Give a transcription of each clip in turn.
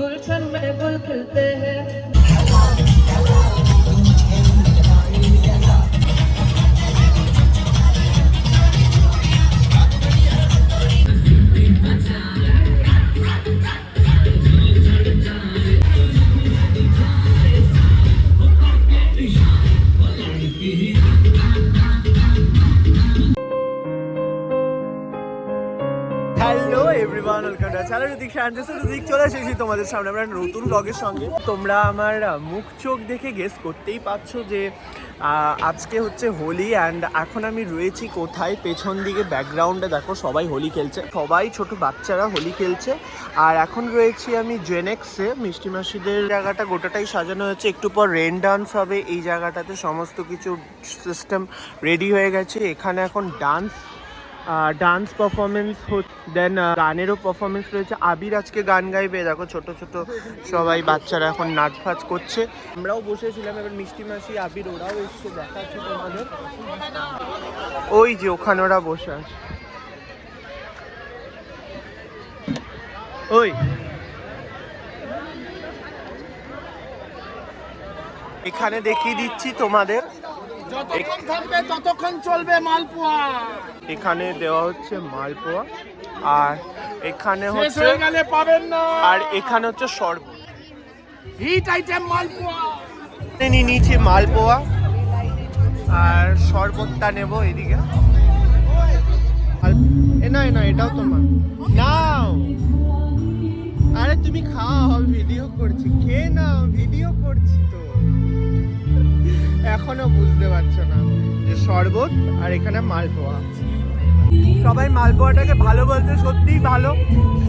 गुलशन में गुल खिलते हैं। Hello everyone, welcome to channel Hrithik Hrithik চলে এসেছি তোমাদের সামনে আমরা নতুন ব্লগের সঙ্গে। তোমরা আমার মুখ চোখ দেখে গেস করতেই পারছো যে আজকে হচ্ছে হোলি অ্যান্ড এখন আমি রয়েছি কোথায়। পেছন দিকে ব্যাকগ্রাউন্ডে দেখো সবাই হোলি খেলছে, সবাই ছোট বাচ্চারা হোলি খেলছে। আর এখন রয়েছি আমি জেনেক্সে, মিষ্টি মাসিদের জায়গাটা গোটাটাই সাজানো হয়েছে। একটু পর রেন ডান্স হবে এই জায়গাটাতে, সমস্ত কিছু সিস্টেম রেডি হয়ে গেছে। এখানে এখন ডান্স পারফরমেন্স দেন গানেরও পারফরমেন্স রয়েছে। আবির আজকে গান গাইবে, দেখো ছোট ছোট সবাই বাচ্চারা এখন নাচ ফাচ করছে। আমরাও বসেছিলাম, এবার মিষ্টি মাসি আবির ওরাও এসছে, দেখাচ্ছি তোমাদের। ওই যে ওখানে ওরা বসে আছে, ওই এখানে দেখিয়ে দিচ্ছি তোমাদের। যতক্ষণ থাকবে ততক্ষণ চলবে মালপোয়া। এখানে দেওয়া হচ্ছে মালপোয়া, আর এখানে হচ্ছে গেলে পাবেন না। আর এখানে হচ্ছে শরবত, হিট আইটেম মালপোয়া। নিয়ে নিয়েছি মালপোয়া আর শরবতটা নেবো এদিকে। না না এটাও তোমার নাও। আরে তুমি খাও, আমি ভিডিও করছি, খেয়ে নাও, ভিডিও করছি তো। এখনো বুঝতে পারছো না যে শরবত আর এখানে মালপোয়া। সবাই মালপোয়াটাকে ভালো বলছে, সত্যিই ভালো,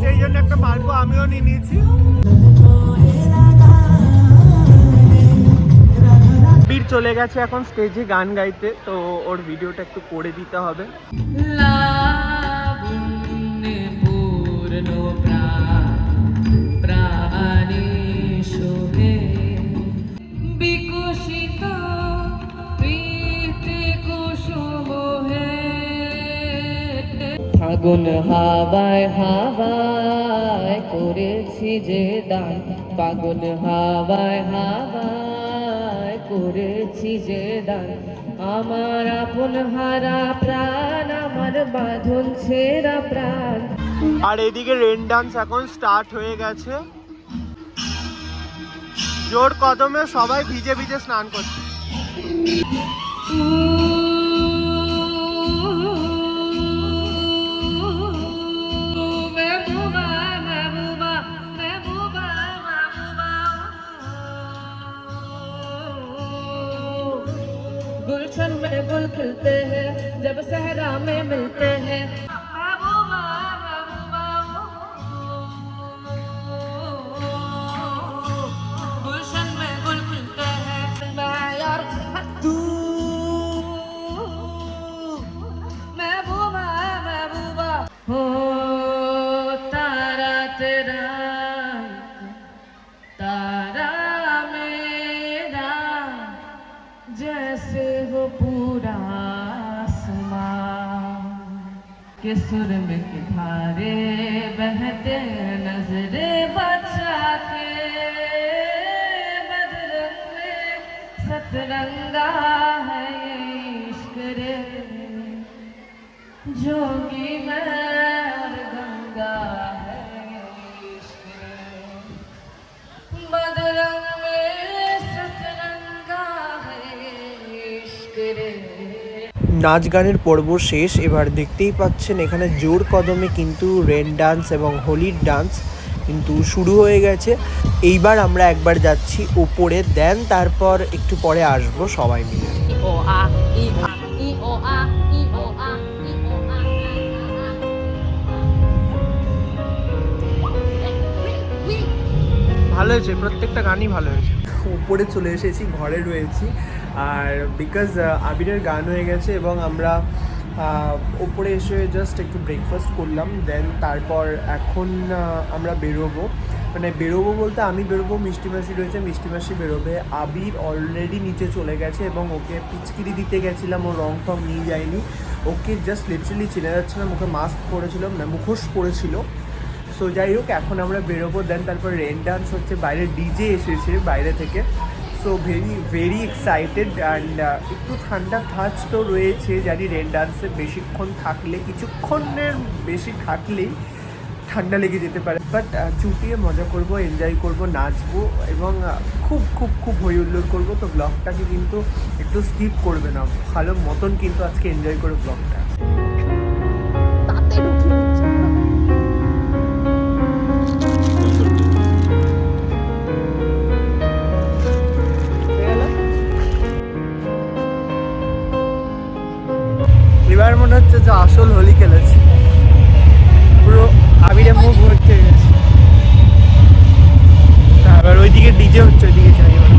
সেই জন্য একটা মালপোয়া আমিও নিয়ে নিয়েছি। বীর চলে গেছে এখন স্টেজে গান গাইতে, তো ওর ভিডিওটা একটু করে দিতে হবে। ফাগুন হাওয়ায় হাওয়ায় করেছি যে দান, ফাগুন হাওয়ায় হাওয়ায় করেছি যে দান, আমার আপন হারা প্রাণ, আমার বাঁধন ছেঁড়া প্রাণ। আর এদিকে রেন ডান্স এখন স্টার্ট হয়ে গেছে, জোর কদমে সবাই ভিজে ভিজে স্নান করছে। गुलशन में गुल खिलते हैं जब सहरा में मिलते हैं। गुलशन में गुल खिलते हैं, मैं यार तू महबूबा महबूबा हो, तारा तेरा तारा मेरा, जैसे हो पूरा आसमां के सुर में किनारे बहते, नजरे बचा के बदरंग में सतरंगा है ये इश्क रे, जोगी मैं और गंगा है ये इश्क रे, बदरंग में सतरंगा है ये इश्क रे। নাচ গানের পর্ব শেষ, এবার দেখতেই পাচ্ছেন এখানে জোর কদমে কিন্তু রেন ডান্স এবং হোলির ডান্স কিন্তু শুরু হয়ে গেছে। এইবার আমরা একবার যাচ্ছি ওপরে, দেন তারপর একটু পরে আসবো সবাই মিলে। ভালো হয়েছে, প্রত্যেকটা গানই ভালো হয়েছে। উপরে চলে এসেছি, ঘরে রয়েছি, আর বিকজ আবিরের গান হয়ে গেছে এবং আমরা ওপরে এসে জাস্ট একটু ব্রেকফাস্ট করলাম, দেন তারপর এখন আমরা বেরোবো। মানে বেরোবো বলতে আমি বেরোবো, মিষ্টি মাসি রয়েছে, মিষ্টি মাসি বেরোবে। আবির অলরেডি নিচে চলে গেছে এবং ওকে পিচকিরি দিতে গেছিলাম, ও রং টং নিয়ে যায়নি, ওকে জাস্ট লিটারালি চেনা যাচ্ছে না, মুখে মাস্ক পরেছিল, মানে মুখোশ পরেছিল। সো যাই হোক, এখন আমরা বেরোবো, দেন তারপর রেন ডান্স হচ্ছে, বাইরে ডিজে এসেছে বাইরে থেকে। সো ভেরি এক্সাইটেড অ্যান্ড একটু ঠান্ডা ধাঁচ তো রয়েছে, জানি রেন ডান্সে বেশিক্ষণ থাকলে, কিছুক্ষণের বেশি থাকলেই ঠান্ডা লেগে যেতে পারে, বাট চুটিয়ে মজা করব, এনজয় করব, নাচবো এবং খুব খুব খুব হই হুল্লোড় করবো। তো ব্লগটাকে কিন্তু একটু স্কিপ করবে না, ভালো মতন কিন্তু আজকে এনজয় করো ব্লগটা। এবার মনে হচ্ছে যে আসল হোলি খেলেছে, পুরো আবিরে মুখ ভর্তি হয়ে গেছে। এবার ওইদিকে ডিজে হচ্ছে, ওইদিকে যাই এবার।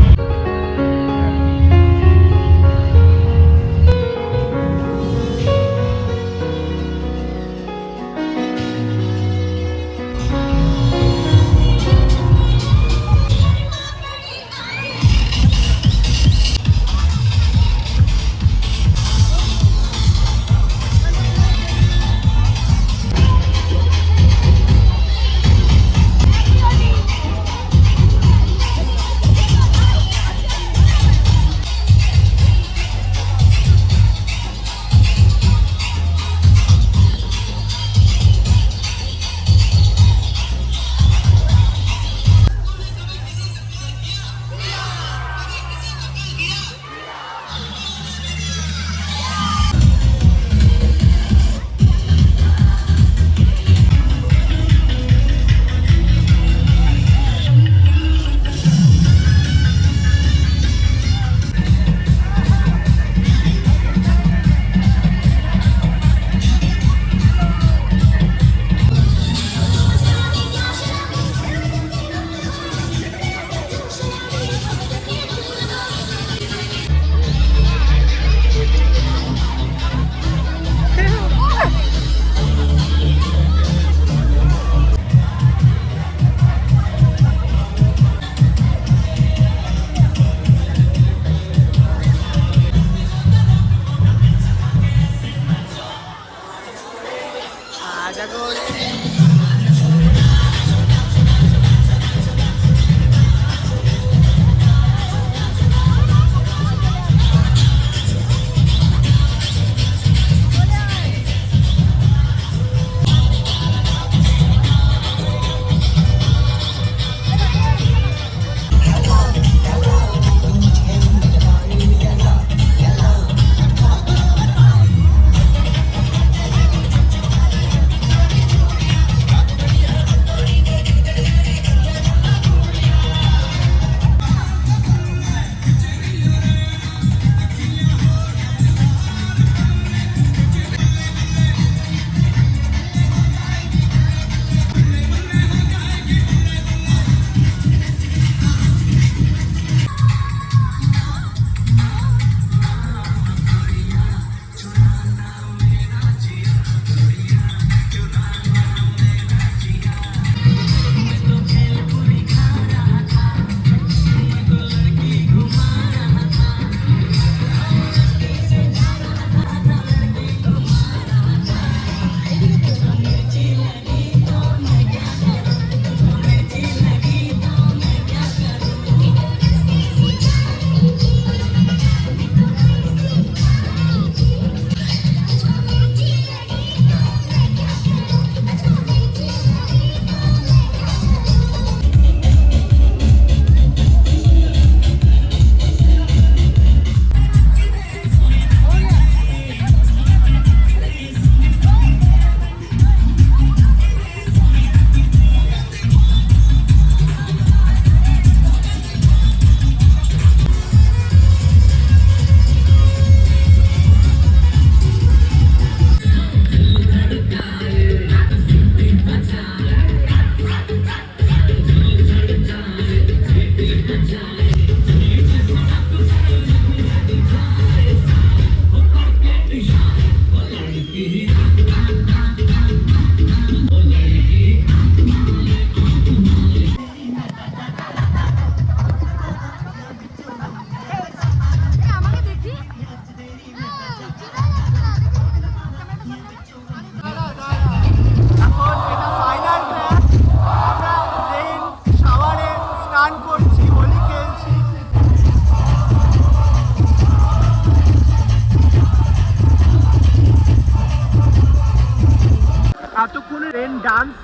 রেন ডান্স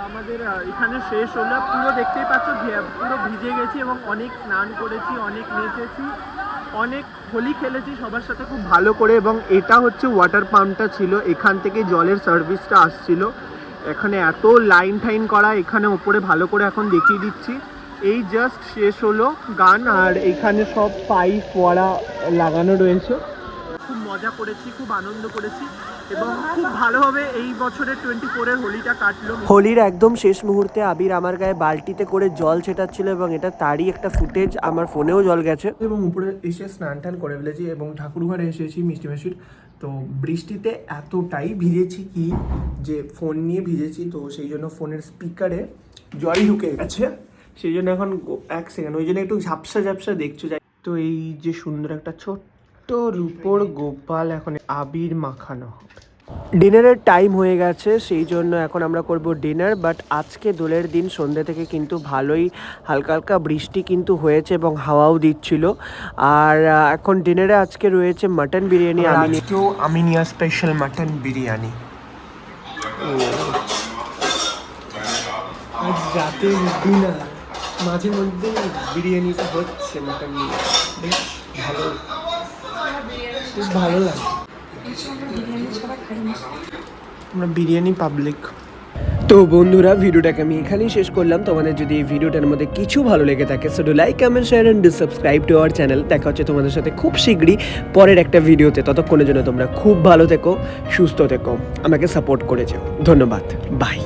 আমাদের এখানে শেষ হলো, পুরো দেখতেই পাচ্ছ পুরো ভিজে গেছি এবং অনেক স্নান করেছি, অনেক নেচেছি, অনেক হোলি খেলেছি সবার সাথে খুব ভালো করে। এবং এটা হচ্ছে ওয়াটার পাম্পটা ছিল, এখান থেকে জলের সার্ভিসটা আসছিল। এখানে এত লাইন টাইন করা, এখানে ওপরে ভালো করে এখন দেখিয়ে দিচ্ছি। এই জাস্ট শেষ হলো গান, আর এখানে সব পাইপ ফোয়ারা লাগানো রয়েছে। খুব মজা করেছি, খুব আনন্দ করেছি এবং খুব ভালোভাবে এই বছরের 24-এর হোলিটা কাটলো। হোলির একদম শেষ মুহূর্তে আবির আমার গায়ে বালতিতে করে জল ছেটাচ্ছিল এবং এটা তারই একটা ফুটেজ, আমার ফোনেও জল গেছে। এবং উপরে এসে স্নান টান করে ফেলেছি এবং ঠাকুরঘরে এসেছি মিষ্টি মাসির। তো বৃষ্টিতে এতটাই ভিজেছি কি যে ফোন নিয়ে ভিজেছি, তো সেই জন্য ফোনের স্পিকারে জল ঢুকে গেছে, সেই জন্য এখন এক সেকেন্ড ওই জন্য একটু ঝাপসা ঝাপসা দেখছো। তো এই যে সুন্দর একটা ছোট্ট রূপোর গোপাল এখন আবির মাখানো হবে। ডিনারের টাইম হয়ে গেছে, সেই জন্য এখন আমরা করব ডিনার। বাট আজকে দোলের দিন সন্ধ্যে থেকে কিন্তু ভালোই হালকা হালকা বৃষ্টি কিন্তু হয়েছে এবং হাওয়াও দিচ্ছিল। আর এখন ডিনারে আজকে রয়েছে মাটন বিরিয়ানি। আমি নিয়ে স্পেশাল মাটন বিরিয়ানি। আজ রাতে ডিনার মাঝে মধ্যে বিরিয়ানিটা হচ্ছে, মাটন বেশ ভালো, বেশ ভালো লাগে। আমরা বিরিয়ানি পাবলিক। তো বন্ধুরা, ভিডিওটাকে আমি এখানেই শেষ করলাম। তোমাদের যদি এই ভিডিওটার মধ্যে কিছু ভালো লেগে থাকে so do like, comment, share and subscribe to our channel. দেখা হচ্ছে তোমাদের সাথে খুব শীঘ্রই পরের একটা ভিডিওতে। ততক্ষণের জন্য তোমরা খুব ভালো থেকো, সুস্থ থেকো, আমাকে সাপোর্ট করে যাও। ধন্যবাদ, বাই।